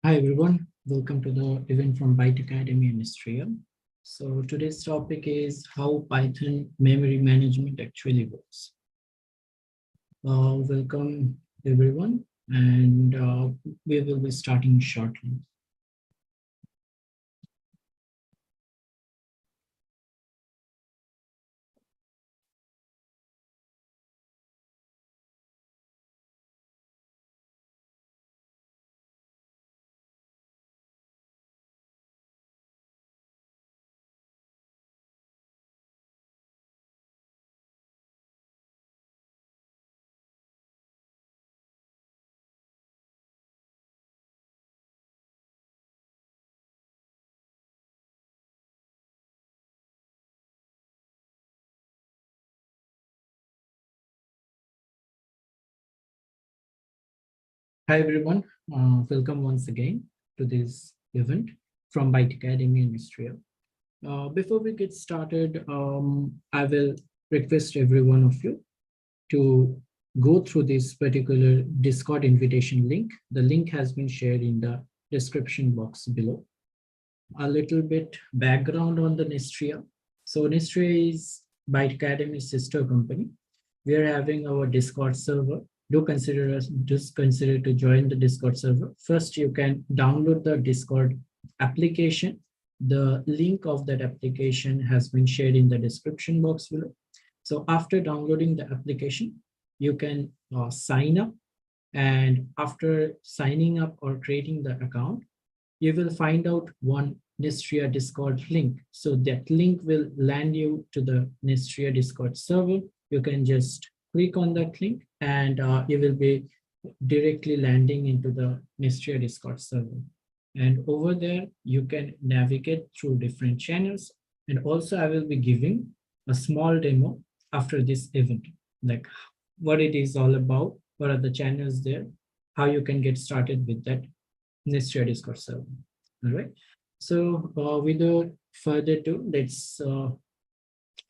Hi everyone, welcome to the event from Byte Academy and Nestria. So today's topic is how Python memory management actually works. Welcome everyone, and we will be starting shortly. Hi everyone, welcome once again to this event from Byte Academy and Nestria. Before we get started, I will request every one of you to go through this particular Discord invitation link. The link has been shared in the description box below. A little bit background on the Nestria. So Nestria is Byte Academy's sister company. We are having our Discord server. Do consider to join the Discord server. First, you can download the Discord application. The link of that application has been shared in the description box below. So after downloading the application, you can sign up. And after signing up or creating the account, you will find out one Nestria Discord link. So that link will land you to the Nestria Discord server. You can just click on that link and you will be directly landing into the Nestria Discord server. And over there, you can navigate through different channels. And also I will be giving a small demo after this event, like what it is all about, what are the channels there, how you can get started with that Nestria Discord server. All right. So without further ado, let's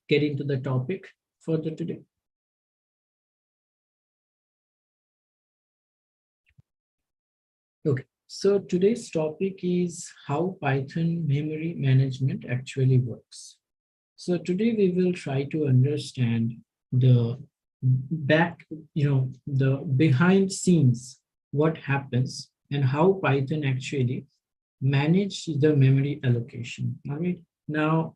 get into the topic for the today. Okay. So today's topic is how Python memory management actually works. So today we will try to understand the the behind scenes, what happens and how Python actually manage the memory allocation. All right. Now,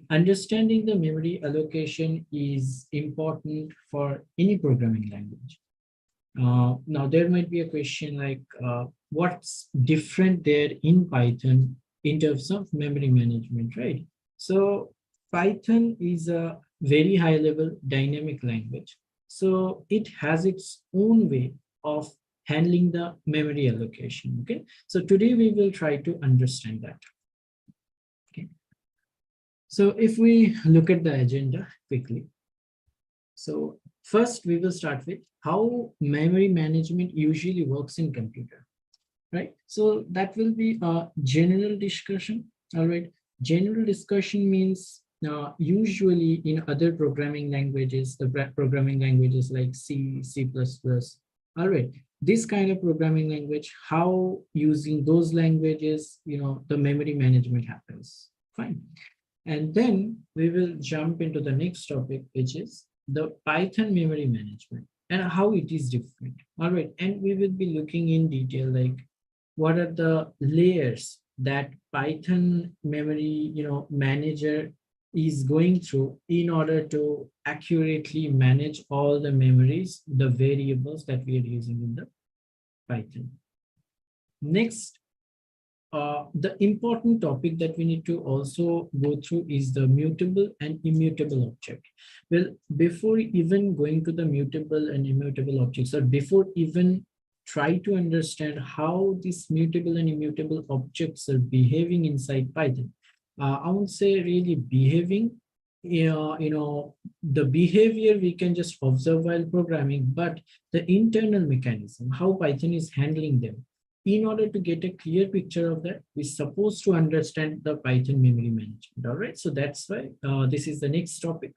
understanding the memory allocation is important for any programming language. Now, there might be a question like, what's different there in Python in terms of memory management, right? So Python is a very high level dynamic language. So it has its own way of handling the memory allocation, okay? So today we will try to understand that, okay? So if we look at the agenda quickly, so first we will start with how memory management usually works in computer, right? So that will be a general discussion, all right? General discussion means usually in other programming languages, the programming languages like C, C++, all right, this kind of programming language, how using those languages, the memory management happens, fine. And then we will jump into the next topic, which is the Python memory management and how it is different. All right. And we will be looking in detail, like what are the layers that Python memory, manager is going through in order to accurately manage all the memories, the variables that we are using in the Python. Next, the important topic that we need to also go through is the mutable and immutable object. Well, before even going to the mutable and immutable objects, or before even try to understand how these mutable and immutable objects are behaving inside Python, I won't say really behaving. The behavior we can just observe while programming, but the internal mechanism, how Python is handling them. In order to get a clear picture of that, we're supposed to understand the Python memory management. All right, so that's why this is the next topic,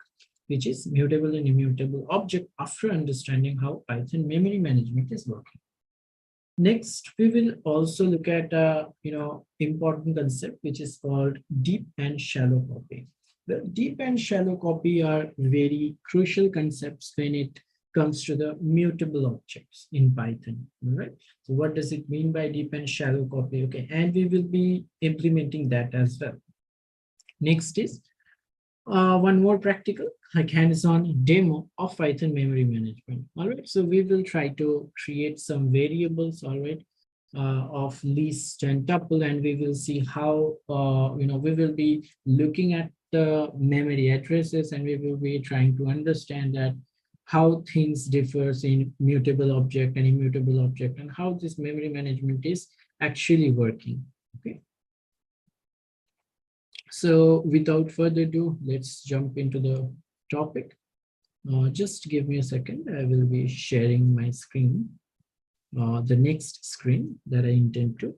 which is mutable and immutable object after understanding how Python memory management is working. Next, we will also look at important concept which is called deep and shallow copy. The deep and shallow copy are very crucial concepts when it comes to the mutable objects in Python. All right. So what does it mean by deep and shallow copy? Okay, and we will be implementing that as well. Next is one more practical, like hands-on demo of Python memory management. All right, so we will try to create some variables, all right, of list and tuple, and we will see how, we will be looking at the memory addresses, and we will be trying to understand that how things differs in mutable object and immutable object, and how this memory management is actually working. Okay. So without further ado, let's jump into the topic. Just give me a second. I will be sharing my screen, the next screen that I intend to.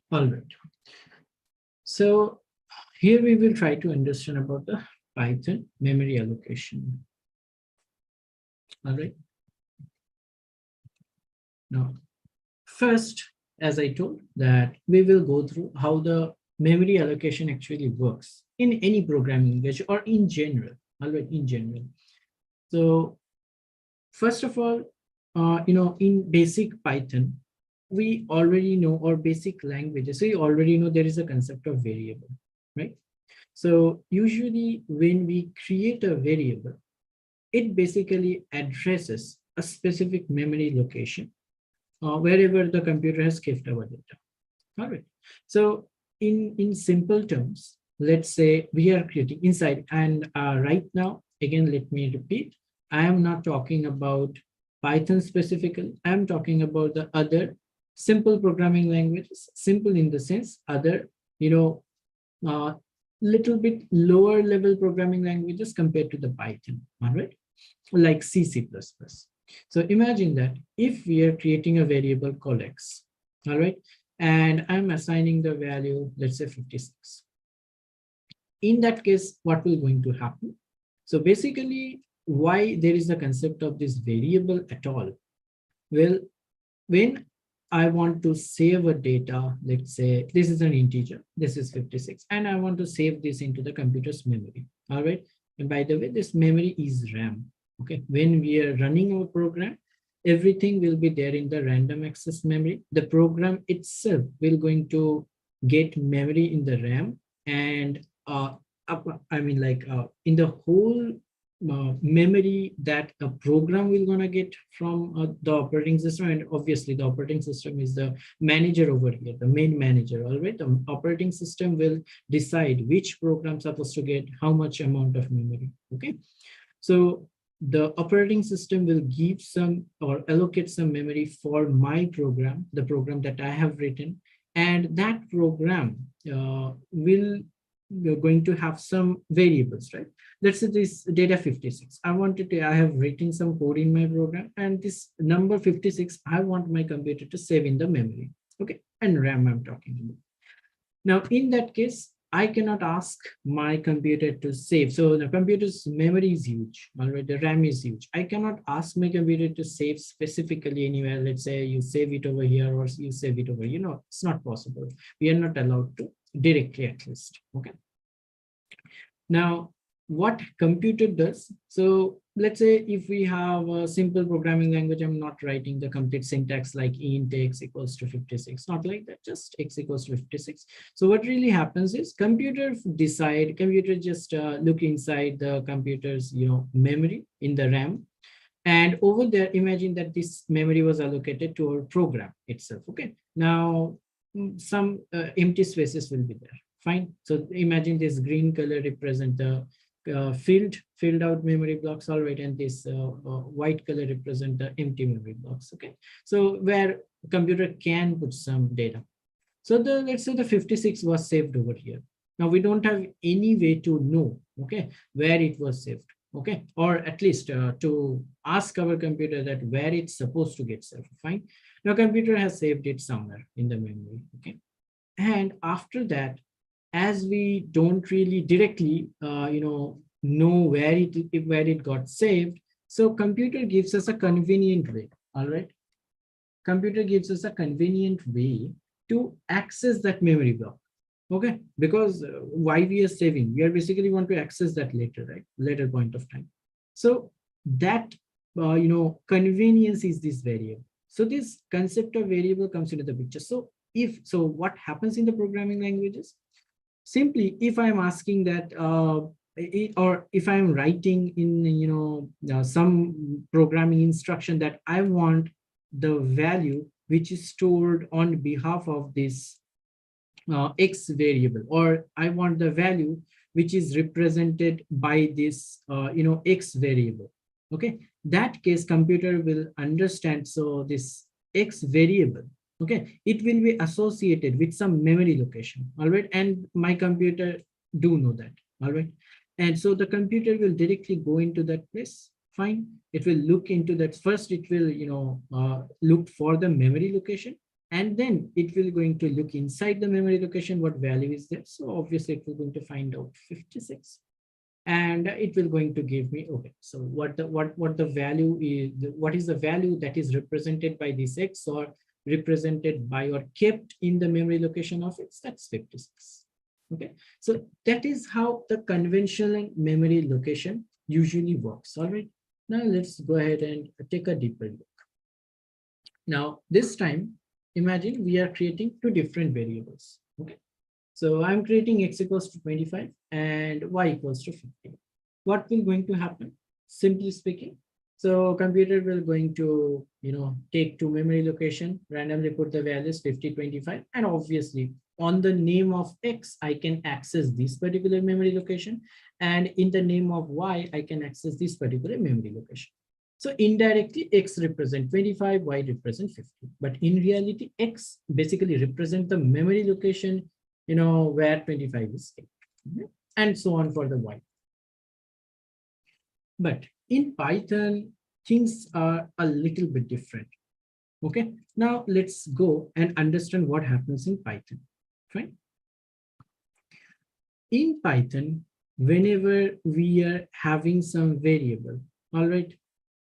All right. So here we will try to understand about the Python memory allocation. All right. Now, first, as I told, that we will go through how the memory allocation actually works in any programming language or in general. All right, in general. So first of all, in basic Python, we already know, or basic languages, so you already know there is a concept of variable, right? So usually when we create a variable, it basically addresses a specific memory location wherever the computer has kept our data. All right. So in simple terms, let's say we are creating inside, and right now, again, let me repeat, I am not talking about Python specifically. I'm talking about the other simple programming languages, simple in the sense other, little bit lower level programming languages compared to the Python, all right? Like C, C++. So imagine that if we are creating a variable called x, all right, and I'm assigning the value, let's say 56. In that case, what will going to happen? So basically, why there is a concept of this variable at all? Well, when I want to save a data, let's say this is an integer, this is 56, and I want to save this into the computer's memory, all right? And by the way, this memory is RAM, okay? When we are running our program, everything will be there in the random access memory. The program itself will going to get memory in the RAM, and in the whole memory that a program will gonna get from the operating system, and obviously the operating system is the manager over here, the main manager. All right, the operating system will decide which program supposed to get how much amount of memory. Okay, so the operating system will give some or allocate some memory for my program, the program that I have written, and that program will you're going to have some variables, right? Let's say this data 56. I have written some code in my program, and this number 56, I want my computer to save in the memory. Okay, and RAM I'm talking about. Now, in that case, I cannot ask my computer to save. So the computer's memory is huge, all right? The RAM is huge. I cannot ask my computer to save specifically anywhere. Let's say you save it over here or you save it over, it's not possible. We are not allowed to directly at least, okay? Now, what computer does, so let's say if we have a simple programming language, I'm not writing the complete syntax like int x equals to 56, not like that, just x equals to 56. So what really happens is computer just look inside the computer's memory in the RAM, and over there imagine that this memory was allocated to our program itself. Okay, now some empty spaces will be there. Fine. So imagine this green color represent the filled out memory blocks, all right, and this white color represent the empty memory blocks. Okay, so where computer can put some data. So let's say the 56 was saved over here. Now we don't have any way to know, okay, where it was saved. okay? Or at least to ask our computer that where it's supposed to get saved, fine. Now computer has saved it somewhere in the memory, okay? And after that, as we don't really directly, know where it got saved, so computer gives us a convenient way, all right? Computer gives us a convenient way to access that memory block, okay? Because why we are saving, we are basically want to access that later, right? Later point of time. So that convenience is this variable. So this concept of variable comes into the picture. So if so, what happens in the programming languages? Simply, if I'm asking that, or if I'm writing in, some programming instruction that I want the value which is stored on behalf of this x variable, or I want the value which is represented by this x variable, okay? That case computer will understand, so this x variable, okay, it will be associated with some memory location, all right? And my computer do know that, all right? And so the computer will directly go into that place, fine. It will look into that. First it will look for the memory location, and then it will going to look inside the memory location what value is there. So obviously it will going to find out 56, and it will going to give me, okay, so what the value is, what is the value that is represented by this x, or represented by or kept in the memory location of x, that's 56, okay? So that is how the conventional memory location usually works, all right? Now let's go ahead and take a deeper look. Now this time, imagine we are creating two different variables, okay? So I'm creating x equals to 25 and y equals to 50. What will going to happen? Simply speaking, so computer will going to, take to memory location, randomly put the values 50, 25, and obviously on the name of x, I can access this particular memory location, and in the name of y, I can access this particular memory location. So indirectly, x represent 25, y represent 50. But in reality, x basically represent the memory location, where 25 is kept, and so on for the y. But in Python, things are a little bit different. Okay, now let's go and understand what happens in Python. Right? In Python, whenever we are having some variable, all right.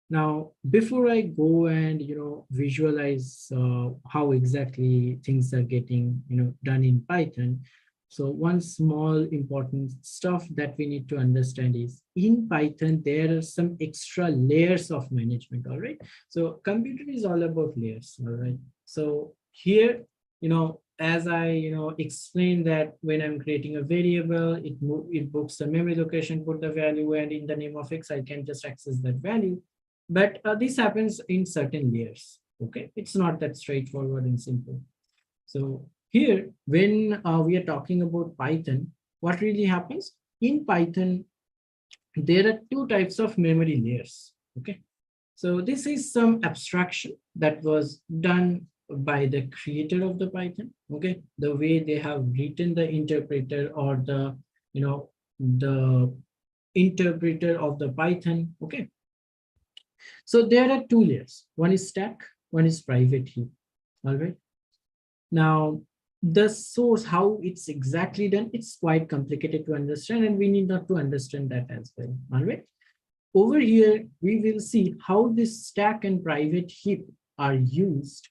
Now, before I go and visualize how exactly things are getting done in Python, so one small important stuff that we need to understand is in Python there are some extra layers of management. All right, so computer is all about layers. All right, so here as I explained that when I'm creating a variable, it books the memory location, put the value, and in the name of x I can just access that value. But this happens in certain layers. Okay, it's not that straightforward and simple. So here, when we are talking about Python, what really happens in Python? There are two types of memory layers. Okay, so this is some abstraction that was done by the creator of the Python. Okay, the way they have written the interpreter, or the the interpreter of the Python. Okay, so there are two layers. One is stack, one is private heap. All right. Now, the source, how it's exactly done, it's quite complicated to understand, and we need not to understand that as well. All right. Over here, we will see how this stack and private heap are used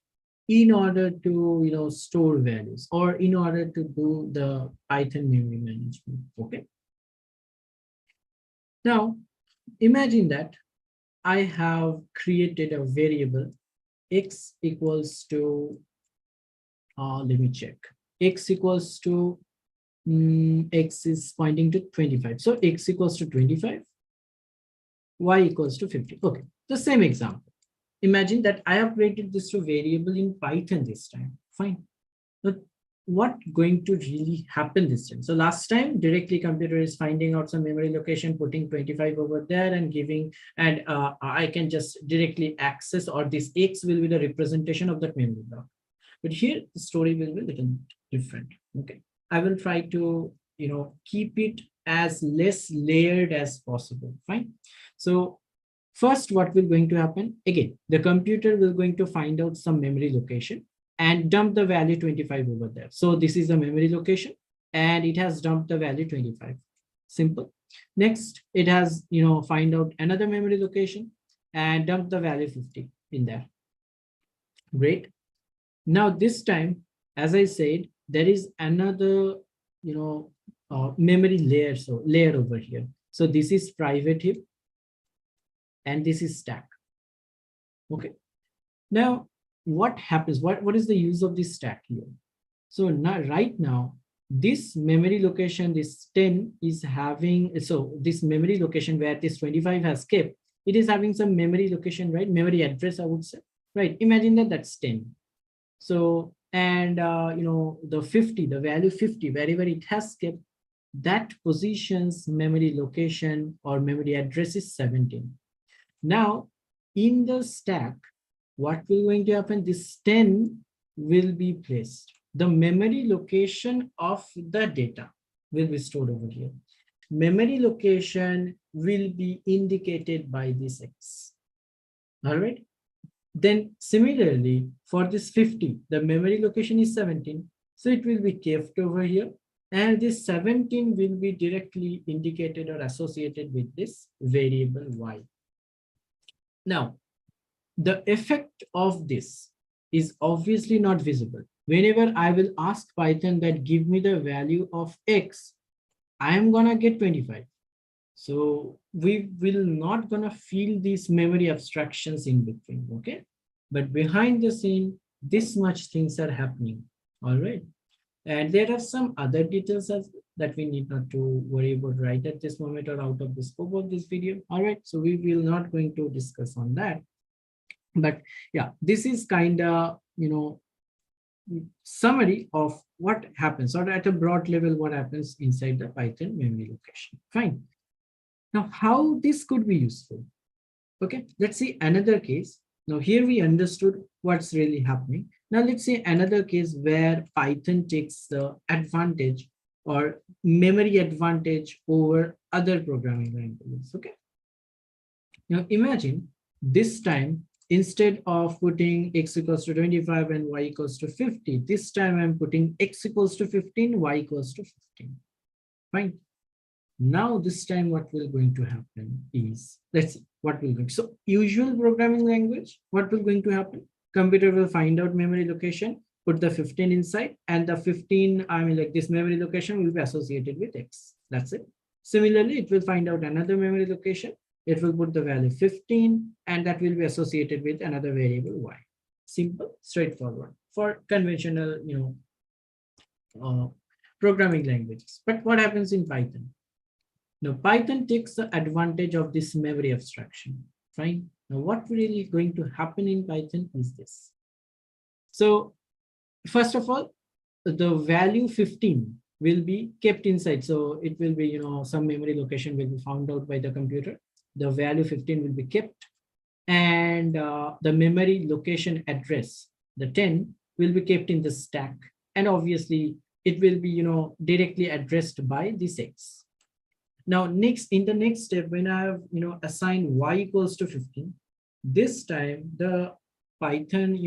in order to store values, or in order to do the Python memory management. Okay. Now, imagine that I have created a variable x equals to, let me check, x equals to, x is pointing to 25. So x equals to 25, y equals to 50. Okay, the same example. Imagine that I have created this to variable in Python this time. Fine. But what going to really happen this time? So last time directly computer is finding out some memory location, putting 25 over there and giving, and I can just directly access, or this x will be the representation of that memory block. But here the story will be a little different. Okay, I will try to keep it as less layered as possible. Fine. So first, what will going to happen? Again, the computer will going to find out some memory location and dump the value 25 over there. So this is the memory location and it has dumped the value 25. Simple. Next, it has, find out another memory location and dump the value 50 in there. Great. Now this time, as I said, there is another, memory layer. So layer over here. So this is private heap and this is stack. Okay. Now, what happens? What is the use of this stack here? So now, right now, this memory location, this 10 is having, so this memory location where this 25 has kept, it is having some memory location, right? Memory address, I would say, right? Imagine that that's 10. So, and, the 50, the value 50, wherever it has kept, that position's memory location or memory address is 17. Now, in the stack, what will going to happen? This 10 will be placed. The memory location of the data will be stored over here. Memory location will be indicated by this X. All right. Then similarly, for this 50, the memory location is 17. So it will be kept over here. And this 17 will be directly indicated or associated with this variable Y. Now, the effect of this is obviously not visible. Whenever I will ask Python that give me the value of X, I am gonna get 25. So we will not gonna feel these memory abstractions in between, okay? But behind the scene, this much things are happening, all right? And there are some other details that we need not to worry about right at this moment or out of the scope of this video, all right? So we will not going to discuss on that. But yeah, this is kind of, summary of what happens, or at a broad level, what happens inside the Python memory location. Fine. Now, how this could be useful? Okay, let's see another case. Now, here we understood what's really happening. Now, let's see another case where Python takes the advantage or memory advantage over other programming languages. Okay. Now, imagine this time, instead of putting X equals to 25 and Y equals to 50, this time I'm putting X equals to 15, Y equals to 15. Fine. Now this time what will going to happen is, let's see what will go. So usual programming language, what will going to happen? Computer will find out memory location, put the 15 inside, and the 15, like this memory location will be associated with X. That's it. Similarly, it will find out another memory location. It will put the value 15, and that will be associated with another variable Y. Simple, straightforward for conventional, programming languages. But what happens in Python? Now, Python takes the advantage of this memory abstraction. Fine. Now, what really going to happen in Python is this. So, first of all, the value 15 will be kept inside. So it will be, some memory location will be found out by the computer. The value 15 will be kept, and the memory location address, the 10, will be kept in the stack. And obviously it will be, directly addressed by this X. Now, in the next step, when I have, assigned Y equals to 15, this time the Python,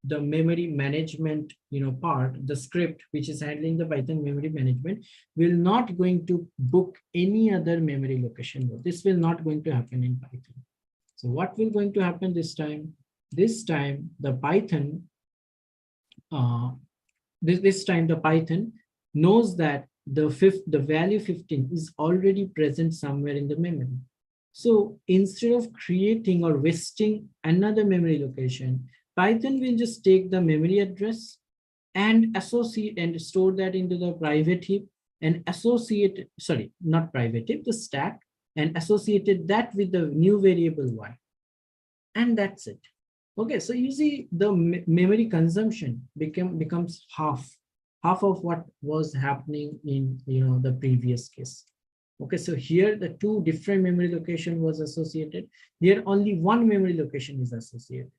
the memory management, part, the script which is handling the Python memory management will not going to book any other memory location. This will not going to happen in Python. So what will going to happen this time? This time the Python, this time the Python knows that the value 15 is already present somewhere in the memory. So instead of creating or wasting another memory location, Python will just take the memory address and associate and store that into the private heap and not private heap, the stack, and associated that with the new variable Y. And that's it. Okay, so you see the memory consumption becomes half of what was happening in the previous case. Okay, so here the two different memory location was associated. Here only one memory location is associated.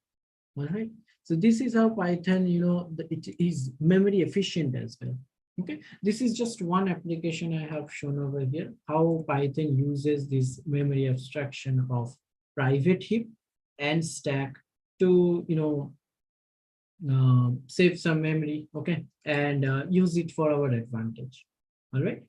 All right. So this is how Python, it is memory efficient as well. Okay, this is just one application I have shown over here, how Python uses this memory abstraction of private heap and stack to, save some memory, okay, and use it for our advantage. All right.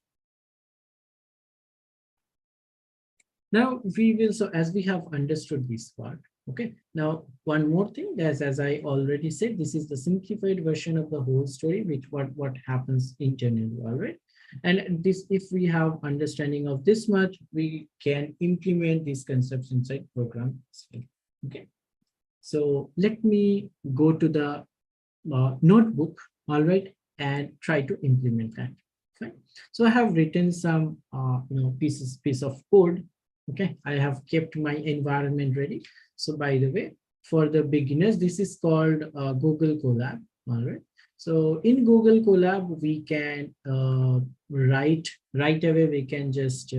Now we will, so as we have understood this part, okay, now one more thing, as I already said, this is the simplified version of the whole story, which what happens internally, all right? And this, if we have understanding of this much, we can implement these concepts inside program. Okay, so let me go to the notebook, all right, and try to implement that. Fine. So I have written some, piece of code. Okay, I have kept my environment ready. So by the way, for the beginners, this is called Google Colab. All right. So in Google Colab, we can right away. We can just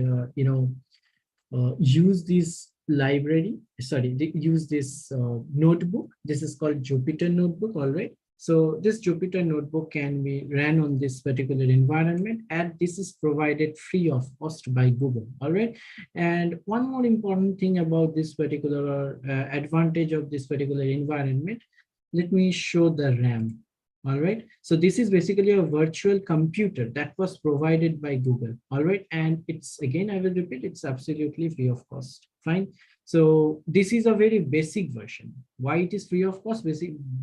use this library. Sorry, use this notebook. This is called Jupyter Notebook. All right. So this Jupyter Notebook can be ran on this particular environment, and this is provided free of cost by Google. All right. And one more important thing about this particular advantage of this particular environment, let me show the RAM. All right. So this is basically a virtual computer that was provided by Google. All right. And it's, again, I will repeat, it's absolutely free of cost. Fine. So this is a very basic version. Why it is free of cost?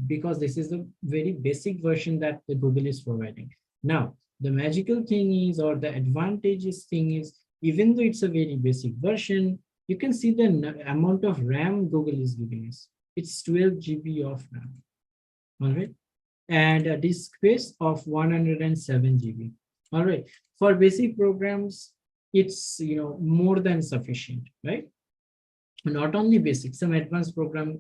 Because this is a very basic version that the Google is providing. Now, the magical thing is, or the advantageous thing is, even though it's a very basic version, you can see the amount of RAM Google is giving us. It's 12 GB of RAM. All right. And a disk space of 107 GB. All right. For basic programs, it's more than sufficient, right? Not only basic, some advanced program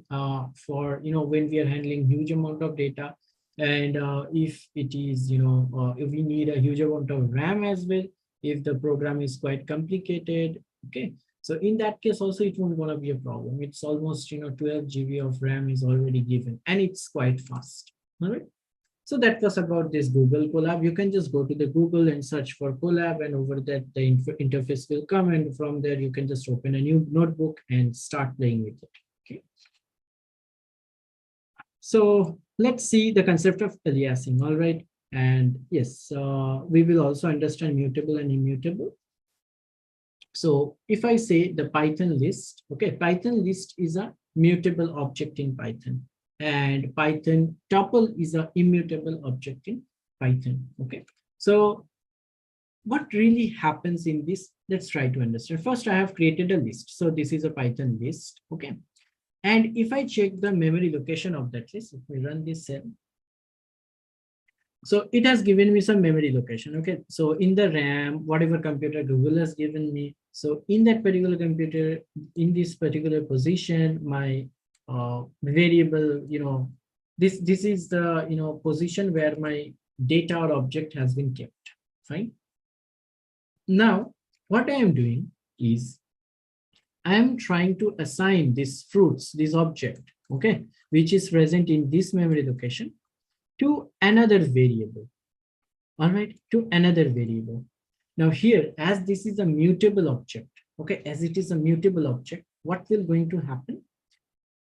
for when we are handling huge amount of data, and if it is if we need a huge amount of RAM as well, if the program is quite complicated, okay, so in that case also it won't gonna be a problem. It's almost 12 GB of RAM is already given, and it's quite fast. All right. So that was about this Google Colab. You can just go to the Google and search for Colab, and over that the interface will come, and from there you can just open a new notebook and start playing with it. Okay. So let's see the concept of aliasing. All right. And yes, we will also understand mutable and immutable. So if I say the Python list, okay, Python list is a mutable object in Python, and Python tuple is a immutable object in Python. Okay, so what really happens in this? Let's try to understand. First, I have created a list. So this is a Python list. Okay, and if I check the memory location of that list, if we run this cell, so it has given me some memory location. Okay, so in the RAM, whatever computer Google has given me, so in that particular computer, in this particular position, my variable, this is the position where my data or object has been kept. Fine. Now, what I am doing is I am trying to assign these fruits, this object, okay, which is present in this memory location, to another variable. All right, to another variable. Now here, as this is a mutable object, okay, as it is a mutable object, what will going to happen?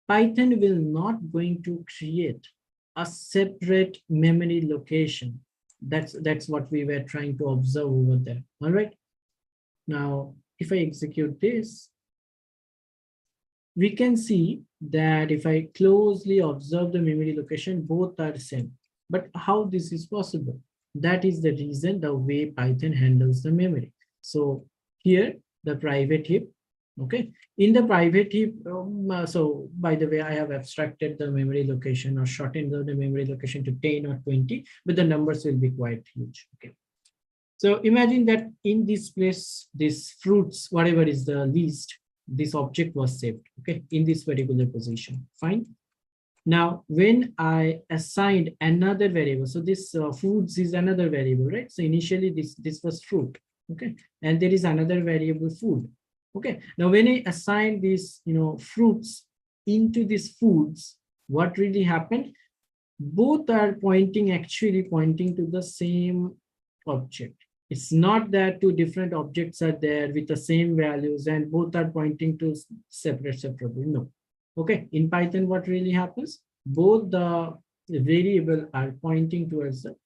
Python will not going to create a separate memory location. That's what we were trying to observe over there. All right. Now, if I execute this, we can see that if I closely observe the memory location, both are same. But how this is possible? That is the reason the way Python handles the memory. So here, the private heap, okay. In the private heap, so by the way, I have abstracted the memory location or shortened the memory location to 10 or 20, but the numbers will be quite huge, okay. So imagine that in this place, this fruits, whatever is the least, this object was saved, okay, in this particular position. Fine. Now, when I assigned another variable, so this foods is another variable, right? So initially this was fruit, okay, and there is another variable food, okay. Now, when I assign these fruits into these foods, what really happened? Both are actually pointing to the same object. It's not that two different objects are there with the same values and both are pointing to separate. No. Okay, in Python, what really happens? Both the variable are pointing towards the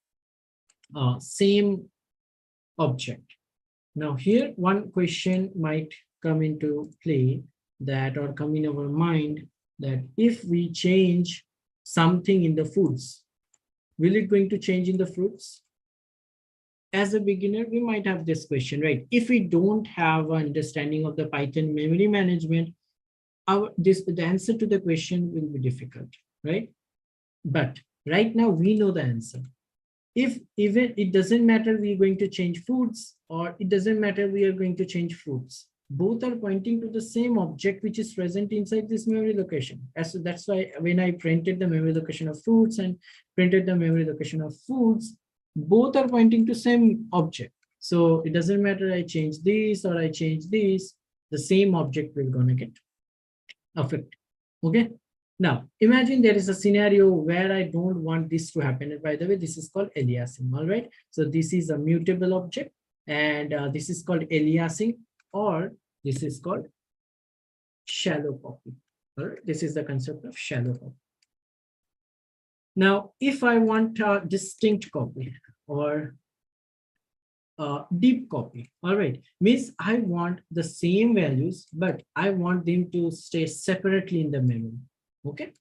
same object. Now here, one question might come into play that or come in our mind that if we change something in the foods, will it going to change in the fruits? As a beginner, we might have this question, right? If we don't have an understanding of the Python memory management, the answer to the question will be difficult, right? But right now we know the answer. If even it doesn't matter we're going to change foods or it doesn't matter we are going to change fruits, both are pointing to the same object which is present inside this memory location. That's why when I printed the memory location of fruits and printed the memory location of foods, both are pointing to same object. So it doesn't matter I change this or I change this, the same object will gonna get affected. Okay. Now, imagine there is a scenario where I don't want this to happen. And by the way, this is called aliasing. All right. So this is a mutable object and this is called aliasing, or this is called shallow copy. All right. This is the concept of shallow copy. Now, if I want a distinct copy or deep copy, all right, means I want the same values, but I want them to stay separately in the memory. Okay.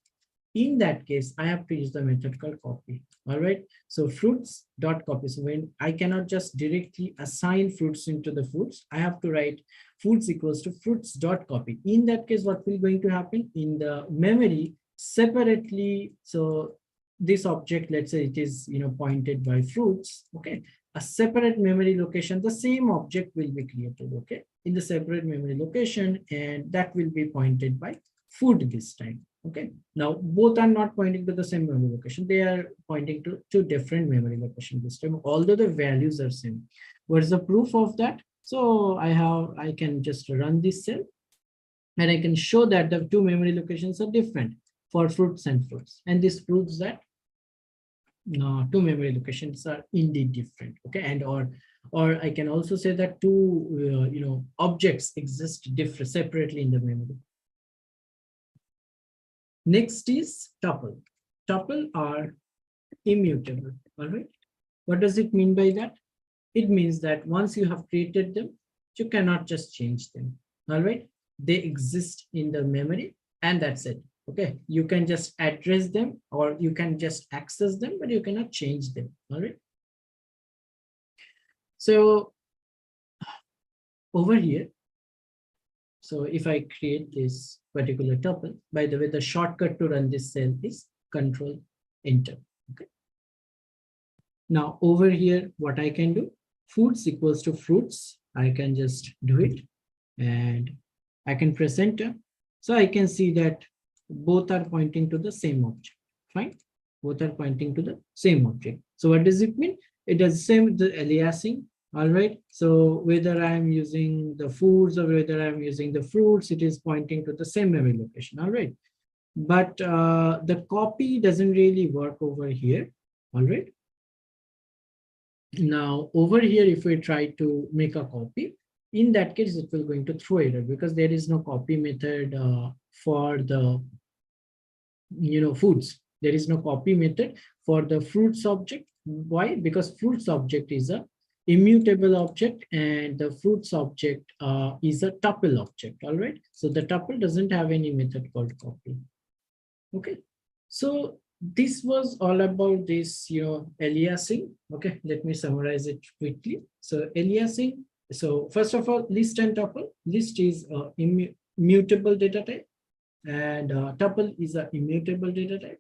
In that case, I have to use the method called copy. All right. So fruits dot copy. So when I cannot just directly assign fruits into the foods, I have to write foods equals to fruits dot copy. In that case, what will going to happen in the memory separately? So this object, let's say it is pointed by fruits. Okay. A separate memory location, the same object will be created. Okay. In the separate memory location, and that will be pointed by food this time. Okay. Now both are not pointing to the same memory location. They are pointing to two different memory locations this time, although the values are same. What is the proof of that? So I can just run this cell and I can show that the two memory locations are different for fruits and fruits. And this proves that two memory locations are indeed different. Okay. And or I can also say that two objects exist different separately in the memory. Next is tuple. Tuple are immutable. All right. What does it mean by that? It means that once you have created them, you cannot just change them. All right. They exist in the memory and that's it. Okay. You can just address them or you can just access them, but you cannot change them. All right. So over here, so if I create this particular tuple, by the way, the shortcut to run this cell is Control Enter. Okay. Now over here, what I can do, foods equals to fruits. I can just do it and I can press enter. So I can see that both are pointing to the same object. Fine. Both are pointing to the same object. So what does it mean? It does same the aliasing. All right. So whether I'm using the foods or whether I'm using the fruits, it is pointing to the same memory location. All right. But the copy doesn't really work over here. All right. Now over here, if we try to make a copy, in that case, it will going to throw error because there is no copy method for the foods. There is no copy method for the fruits object. Why? Because fruits object is a immutable object and the fruits object is a tuple object. All right. So the tuple doesn't have any method called copy. Okay. So this was all about this, aliasing. Okay. Let me summarize it quickly. So aliasing. So first of all, list and tuple. List is immutable data type and tuple is a immutable data type,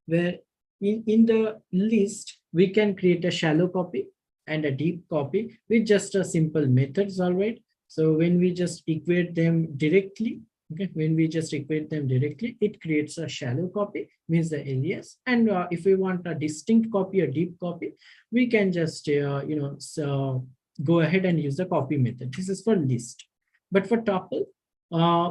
where in the list, we can create a shallow copy and a deep copy with just a simple methods. All right. So when we just equate them directly, okay, when we just equate them directly, it creates a shallow copy, means the alias. And if we want a distinct copy, a deep copy, we can just, so go ahead and use the copy method. This is for list. But for tuple,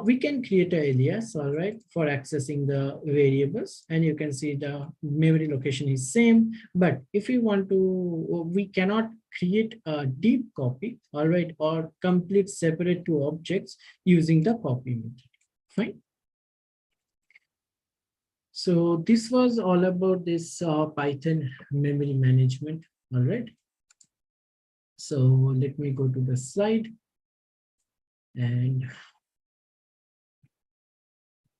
We can create an alias, all right, for accessing the variables, and you can see the memory location is same. But if we want to, we cannot create a deep copy, all right, or complete separate two objects using the copy method. Fine. So this was all about this Python memory management, all right. So let me go to the slide and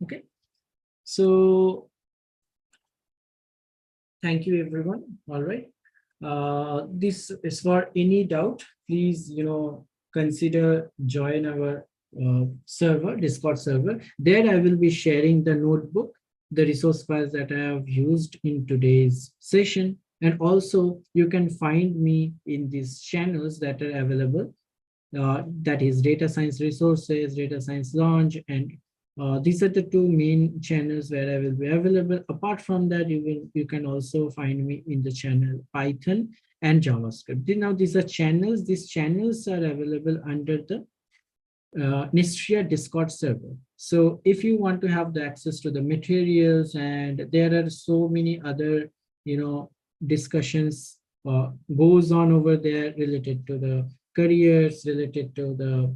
okay. So thank you, everyone. All right. This is for any doubt, please, consider join our server, Discord server. There I will be sharing the notebook, the resource files that I have used in today's session. And also you can find me in these channels that are available. That is data science resources, data science launch, and these are the two main channels where I will be available. Apart from that, you can also find me in the channel Python and JavaScript. Now these are channels. These channels are available under the Nestria Discord server. So if you want to have the access to the materials, and there are so many other, discussions goes on over there related to the careers, related to the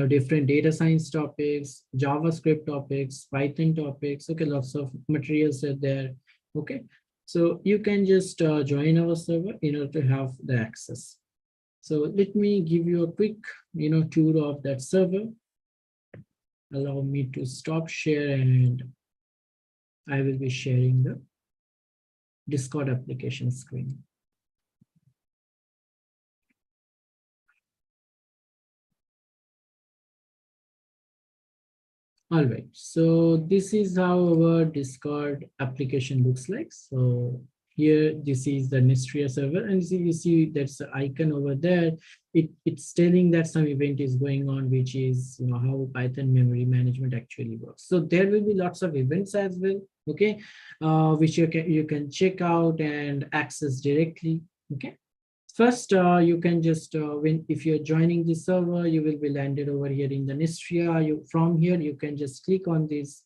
different data science topics, JavaScript topics, Python topics. Okay, lots of materials are there. Okay, so you can just join our server in order to have the access. So let me give you a quick, tour of that server. Allow me to stop share, and I will be sharing the Discord application screen. All right, so this is how our Discord application looks like. So here, this is the Nestria server, and you see that's the icon over there. It's telling that some event is going on, which is how Python memory management actually works. So there will be lots of events as well, okay, which you can check out and access directly. Okay. First, you can just, if you're joining the server, you will be landed over here in the Nestria. From here, you can just click on these,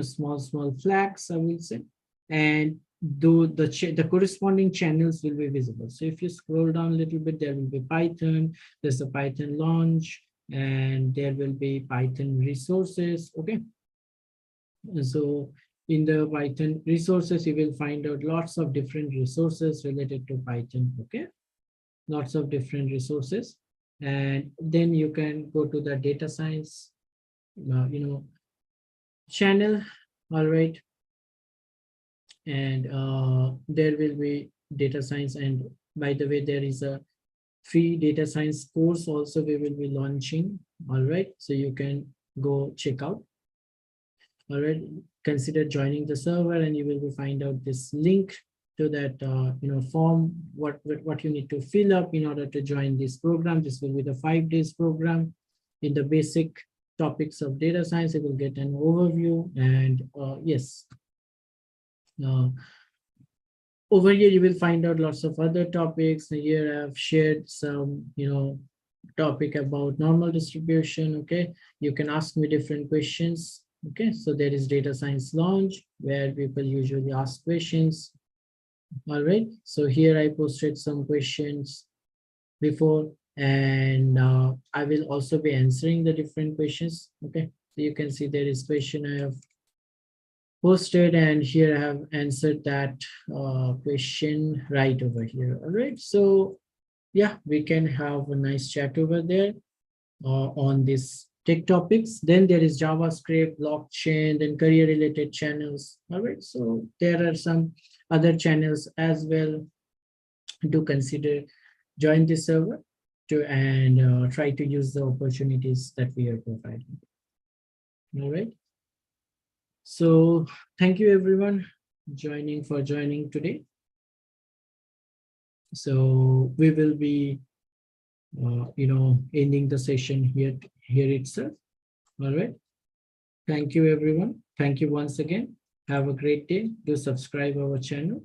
small flags, I will say, and the corresponding channels will be visible. So if you scroll down a little bit, there will be Python, there's a Python launch, and there will be Python resources, okay? So in the Python resources, you will find out lots of different resources related to Python, okay? Lots of different resources. And then you can go to the data science, channel, all right. And there will be data science. And by the way, there is a free data science course also we will be launching, all right. So you can go check out, all right. Consider joining the server, and you will be find out this link to that form, what you need to fill up in order to join this program. This will be the 5 days program. In the basic topics of data science, you will get an overview, and yes, over here you will find out lots of other topics. Here I've shared some topic about normal distribution. Okay, you can ask me different questions. Okay, so there is data science launch where people usually ask questions. All right, so here I posted some questions before, and I will also be answering the different questions. Okay, so you can see there is question I have posted, and here I have answered that question right over here. All right, so yeah, we can have a nice chat over there on this tech topics. Then there is JavaScript, blockchain, then career related channels. All right, so there are some other channels as well to consider. Join the server and try to use the opportunities that we are providing. All right, so thank you everyone for joining today. So we will be ending the session here itself. All right, thank you everyone. Thank you once again. Have a great day. Do subscribe our channel.